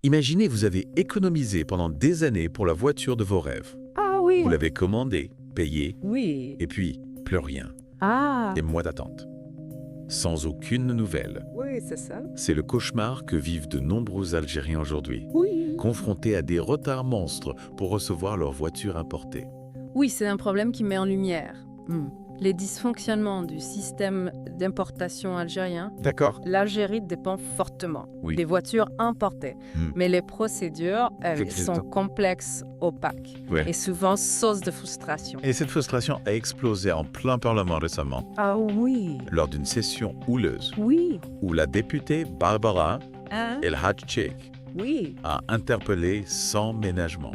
Imaginez, vous avez économisé pendant des années pour la voiture de vos rêves. Ah oui. Vous l'avez commandée, payée, Oui. et puis plus rien. Ah. Des mois d'attente. Sans aucune nouvelle. Oui, c'est ça. C'est le cauchemar que vivent de nombreux Algériens aujourd'hui, Oui. confrontés à des retards monstres pour recevoir leur voiture importée. Oui, c'est un problème qui met en lumière Hmm. les dysfonctionnements du système d'importation algérien. D'accord. L'Algérie dépend fortement Oui. des voitures importées, mais les procédures, elles, Exactement. sont complexes, opaques Ouais. et souvent source de frustration. Et cette frustration a explosé en plein Parlement récemment, Ah oui. lors d'une session houleuse, Oui. où la députée Barbara Hein? El Hadj Oui. a interpellé sans ménagement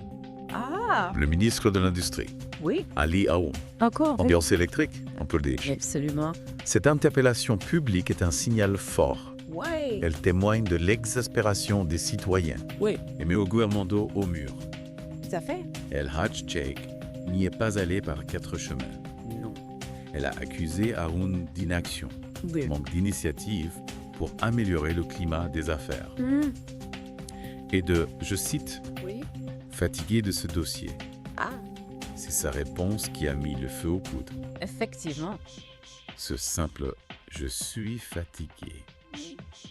Ah. le ministre de l'Industrie, Oui. Ali Aoum. Encore. Ambiance électrique, on peut le dire. Absolument. Cette interpellation publique est un signal fort. Oui. Elle témoigne de l'exaspération des citoyens Oui. et met au gouvernement dos au mur. Ça fait? El Hadj n'y est pas allée par quatre chemins. Non. Elle a accusé Aoun d'inaction, Oui. manque d'initiative pour améliorer le climat des affaires Hmm. et de, je cite, Oui. fatigué de ce dossier. Ah. C'est sa réponse qui a mis le feu aux poudres. Effectivement. Ce simple « je suis fatigué ».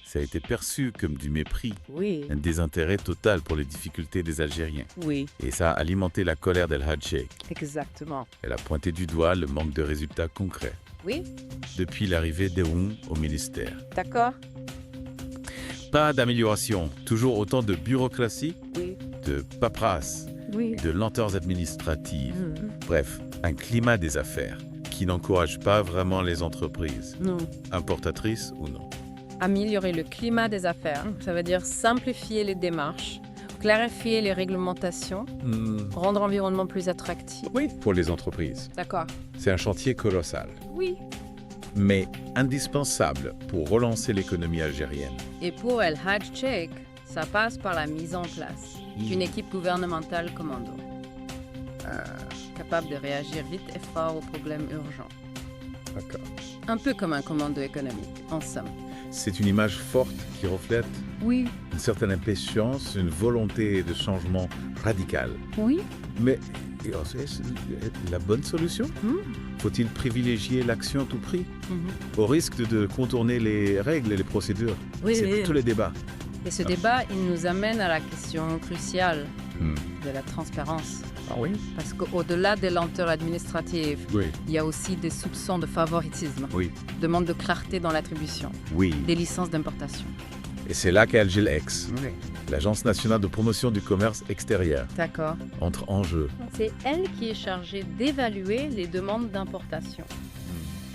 Ça a été perçu comme du mépris, Oui. un désintérêt total pour les difficultés des Algériens. Oui. Et ça a alimenté la colère d'El Hadj. Exactement. Elle a pointé du doigt le manque de résultats concrets Oui. depuis l'arrivée d'Aoun au ministère. D'accord. Pas d'amélioration, toujours autant de bureaucratie, Oui. de paperasse, Oui. de lenteurs administratives. Hmm. Bref, un climat des affaires qui n'encourage pas vraiment les entreprises, Non. importatrices ou non. Améliorer le climat des affaires, ça veut dire simplifier les démarches, clarifier les réglementations, rendre l'environnement plus attractif. Oui, pour les entreprises. D'accord. C'est un chantier colossal, Oui. mais indispensable pour relancer l'économie algérienne. Et pour El Hadj Cheikh, ça passe par la mise en place d'une équipe gouvernementale commando, capable de réagir vite et fort aux problèmes urgents. D'accord. Un peu comme un commando économique, en somme. C'est une image forte qui reflète Oui. une certaine impatience, une volonté de changement radical. Oui. Mais est-ce la bonne solution? Faut-il privilégier l'action à tout prix, au risque de contourner les règles et les procédures? Oui, C'est oui. tous les débats. Et ce débat, il nous amène à la question cruciale Hmm. de la transparence. Ah oui? Parce qu'au-delà des lenteurs administratives, Oui. il y a aussi des soupçons de favoritisme, Oui. de manque de clarté dans l'attribution Oui. des licences d'importation. Et c'est là qu'Algelex, Oui. l'Agence nationale de promotion du commerce extérieur, D'accord. entre en jeu. C'est elle qui est chargée d'évaluer les demandes d'importation,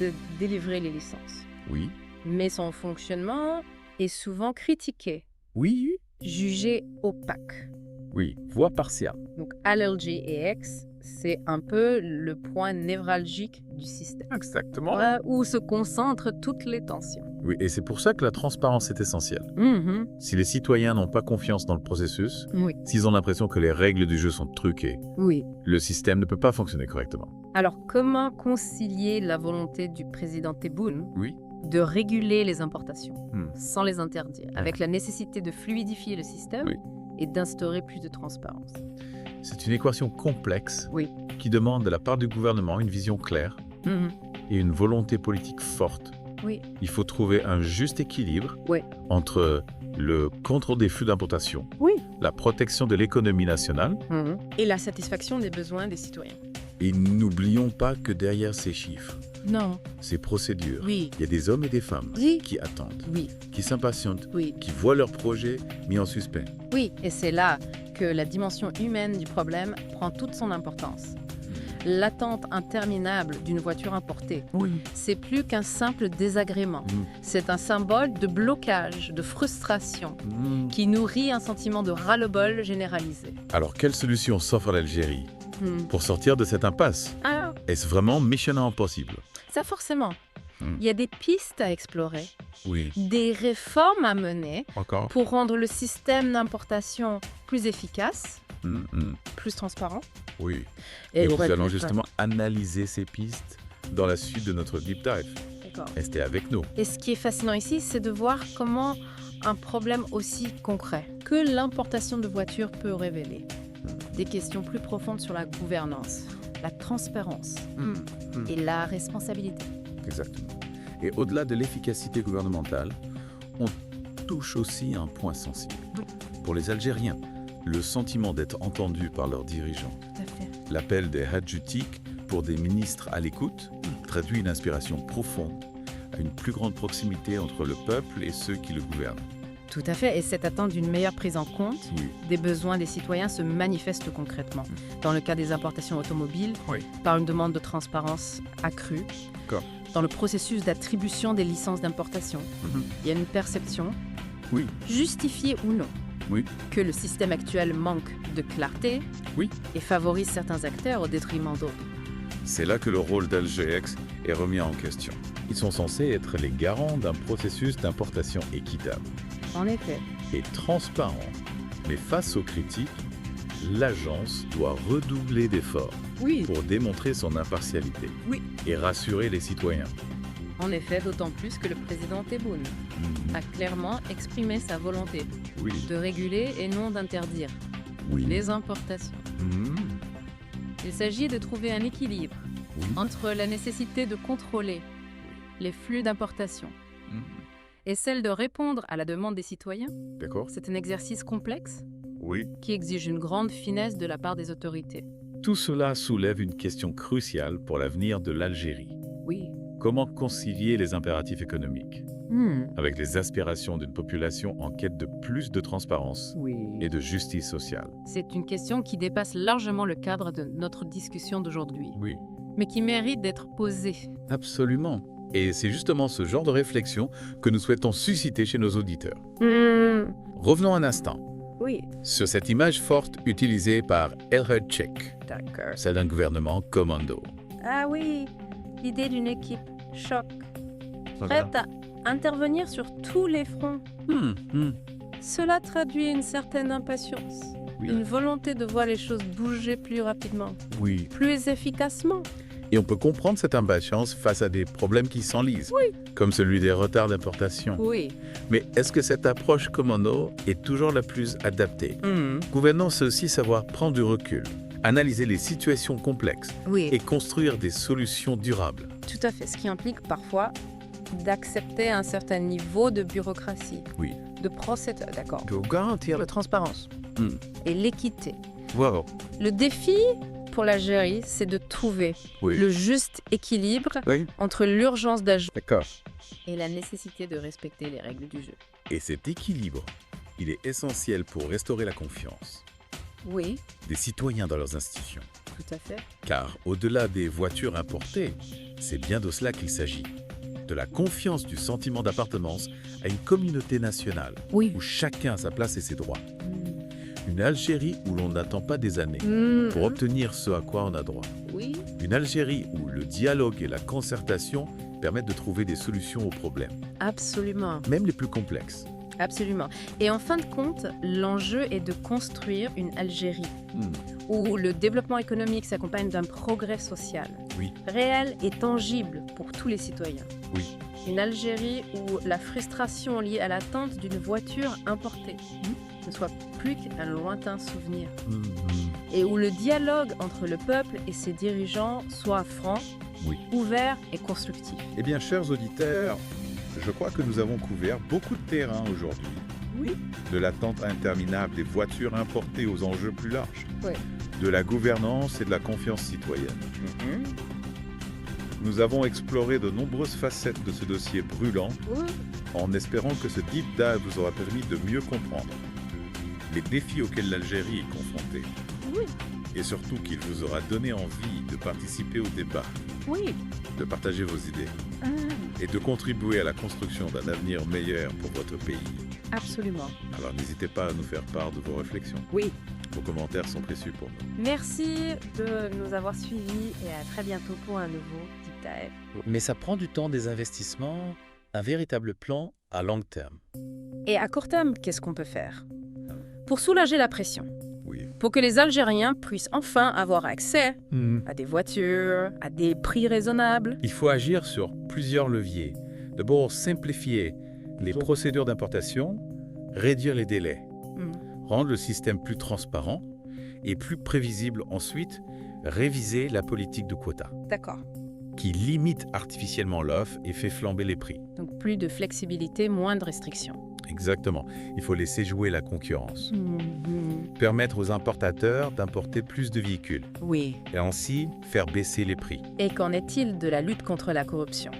de délivrer les licences. Oui. Mais son fonctionnement est souvent critiqué, Oui. jugé opaque. Oui. Voie partielle. Donc ALGEX, c'est un peu le point névralgique du système, Exactement. où se concentrent toutes les tensions. Oui, et c'est pour ça que la transparence est essentielle. Mhm. Si les citoyens n'ont pas confiance dans le processus, Oui. s'ils ont l'impression que les règles du jeu sont truquées, Oui. le système ne peut pas fonctionner correctement. Alors, comment concilier la volonté du président Tebboune Oui. de réguler les importations Hmm. sans les interdire, avec la nécessité de fluidifier le système Oui. et d'instaurer plus de transparence? C'est une équation complexe Oui. qui demande de la part du gouvernement une vision claire Mhm. et une volonté politique forte. Oui. Il faut trouver un juste équilibre Oui. entre le contrôle des flux d'importation, Oui. la protection de l'économie nationale, Mhm. Et la satisfaction des besoins des citoyens. et n'oublions pas que derrière ces chiffres, Non. ces procédures, Oui. il y a des hommes et des femmes Oui. qui attendent, Oui. qui s'impatientent, Oui. qui voient leur projet mis en suspens. Oui. Et c'est là que la dimension humaine du problème prend toute son importance. L'attente interminable d'une voiture importée, Oui. c'est plus qu'un simple désagrément. C'est un symbole de blocage, de frustration, qui nourrit un sentiment de ras-le-bol généralisé. Alors, quelle solution s'offre à l'Algérie Hmm. pour sortir de cette impasse? Ah, Est-ce vraiment mission impossible? ça forcément. Hmm. Il y a des pistes à explorer, Oui. des réformes à mener Encore? pour rendre le système d'importation plus efficace, Mm. plus transparent. Oui. Et Et nous ouais, allons ouais. justement analyser ces pistes dans la suite de notre deep dive. D'accord. Restez avec nous. Et ce qui est fascinant ici, c'est de voir comment un problème aussi concret que l'importation de voitures peut révéler. Des questions plus profondes sur la gouvernance, la transparence et la responsabilité. Exactement. Et au-delà de l'efficacité gouvernementale, on touche aussi un point sensible. Pour les Algériens, le sentiment d'être entendus par leurs dirigeants. Tout à fait. L'appel des hadjoutiques pour des ministres à l'écoute traduit une inspiration profonde à une plus grande proximité entre le peuple et ceux qui le gouvernent. Tout à fait. Et cette attente d'une meilleure prise en compte Oui. des besoins des citoyens se manifeste concrètement. Dans le cas des importations automobiles, par une demande de transparence accrue. D'accord. Dans le processus d'attribution des licences d'importation, il y a une perception, Oui. justifiée ou non, Oui. que le système actuel manque de clarté Oui. et favorise certains acteurs au détriment d'autres. C'est là que le rôle d'Algex est remis en question. Ils sont censés être les garants d'un processus d'importation équitable En effet. et transparent. Mais face aux critiques, l'agence doit redoubler d'efforts Oui. pour démontrer son impartialité Oui. et rassurer les citoyens. En effet, d'autant plus que le président Tebboune a clairement exprimé sa volonté Oui. de réguler et non d'interdire Oui. les importations. Mhm. Il s'agit de trouver un équilibre Oui. entre la nécessité de contrôler les flux d'importation Mhm. et celle de répondre à la demande des citoyens. D'accord? C'est un exercice complexe Oui. qui exige une grande finesse de la part des autorités. Tout cela soulève une question cruciale pour l'avenir de l'Algérie. Oui. Comment concilier les impératifs économiques avec les aspirations d'une population en quête de plus de transparence Oui. et de justice sociale? C'est une question qui dépasse largement le cadre de notre discussion d'aujourd'hui, Oui. mais qui mérite d'être posée. Absolument. Et c'est justement ce genre de réflexion que nous souhaitons susciter chez nos auditeurs. Revenons un instant Oui. sur cette image forte utilisée par Elher Çek, D'accord. celle d'un gouvernement commando. Ah oui, l'idée d'une équipe choc, prête à intervenir sur tous les fronts. Cela traduit une certaine impatience, Oui. une volonté de voir les choses bouger plus rapidement, Oui. plus efficacement. Et on peut comprendre cette impatience face à des problèmes qui s'enlisent, comme celui des retards d'importation. Oui. Mais est-ce que cette approche commando est toujours la plus adaptée? Gouvernance, c'est aussi savoir prendre du recul, analyser les situations complexes Oui, et construire des solutions durables. tout à fait. Ce qui implique parfois d'accepter un certain niveau de bureaucratie, Oui. de procédure, d'accord, Pour garantir de transparence et l'équité. Wow. Le défi pour l'Algérie, c'est de trouver Oui. le juste équilibre Oui. entre l'urgence d'agir D'accord. et la nécessité de respecter les règles du jeu. Et cet équilibre, il est essentiel pour restaurer la confiance Oui, des citoyens dans leurs institutions. tout à fait. Car au-delà des voitures importées, c'est bien de cela qu'il s'agit. De la confiance du sentiment d'appartenance à une communauté nationale Oui. où chacun a sa place et ses droits. Une Algérie où l'on n'attend pas des années pour obtenir ce à quoi on a droit. Oui, Une Algérie où le dialogue et la concertation permettent de trouver des solutions aux problèmes, absolument. même les plus complexes. Absolument. Et en fin de compte, l'enjeu est de construire une Algérie où le développement économique s'accompagne d'un progrès social Oui. réel et tangible pour tous les citoyens. Oui. Une Algérie où la frustration liée à l'attente d'une voiture importée ne soit plus qu'un lointain souvenir et où le dialogue entre le peuple et ses dirigeants soit franc, Oui. ouvert et constructif. Eh bien, chers auditeurs, je crois que nous avons couvert beaucoup de terrain aujourd'hui. Oui. De l'attente interminable des voitures importées aux enjeux plus larges. Oui. De la gouvernance et de la confiance citoyenne. Nous avons exploré de nombreuses facettes de ce dossier brûlant en espérant que ce deep dive vous aura permis de mieux comprendre les défis auxquels l'Algérie est confrontée. Oui. Et surtout qu'il vous aura donné envie de participer au débat, Oui. de partager vos idées et de contribuer à la construction d'un avenir meilleur pour votre pays. Absolument. Alors n'hésitez pas à nous faire part de vos réflexions. Oui. Vos commentaires sont précieux pour nous. Merci de nous avoir suivis et à très bientôt pour un nouveau Deep Dive. Mais ça prend du temps, des investissements, un véritable plan à long terme. Et à court terme, qu'est-ce qu'on peut faire pour soulager la pression, Oui. pour que les Algériens puissent enfin avoir accès à des voitures, à des prix raisonnables? Il faut agir sur plusieurs leviers. D'abord, simplifier les procédures d'importation réduire les délais, Mhm. rendre le système plus transparent et plus prévisible. Ensuite, réviser la politique de quotas, D'accord. qui limite artificiellement l'offre et fait flamber les prix. Donc plus de flexibilité, moins de restrictions. Exactement. Il faut laisser jouer la concurrence. Mhm. Permettre aux importateurs d'importer plus de véhicules Oui. et ainsi faire baisser les prix. Et qu'en est-il de la lutte contre la corruption?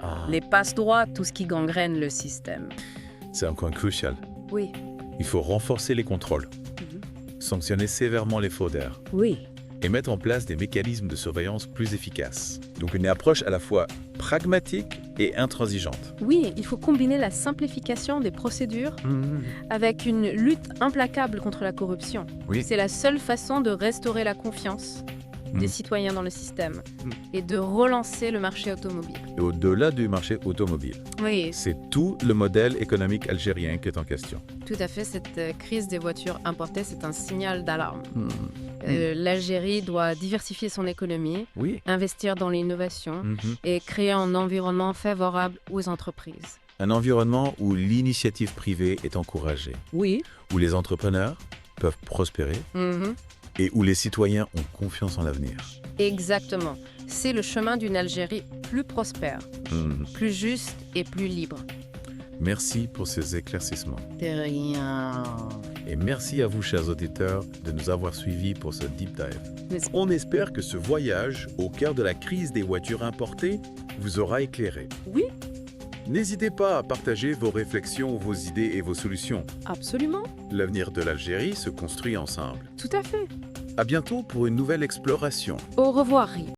Ah, Les passe-droits, tout ce qui gangrène le système. c'est un point crucial. Oui. Il faut renforcer les contrôles, sanctionner sévèrement les fraudeurs Oui. et mettre en place des mécanismes de surveillance plus efficaces. Donc une approche à la fois pragmatique et intransigeante. Oui, il faut combiner la simplification des procédures avec une lutte implacable contre la corruption. Oui. C'est la seule façon de restaurer la confiance des citoyens dans le système et de relancer le marché automobile. Et au-delà du marché automobile, Oui, c'est tout le modèle économique algérien qui est en question. tout à fait. Cette crise des voitures importées, c'est un signal d'alarme. L'Algérie doit diversifier son économie, Oui. investir dans l'innovation et créer un environnement favorable aux entreprises. Un environnement où l'initiative privée est encouragée, Oui. où les entrepreneurs peuvent prospérer Mhm. et où les citoyens ont confiance en l'avenir. Exactement. C'est le chemin d'une Algérie plus prospère, plus juste et plus libre. Merci pour ces éclaircissements. De rien. Et merci à vous, chers auditeurs, de nous avoir suivis pour ce deep dive. Mais- On espère que ce voyage au cœur de la crise des voitures importées vous aura éclairé. Oui. N'hésitez pas à partager vos réflexions, vos idées et vos solutions. Absolument. L'avenir de l'Algérie se construit ensemble. Tout à fait. À bientôt pour une nouvelle exploration. Au revoir, Rie.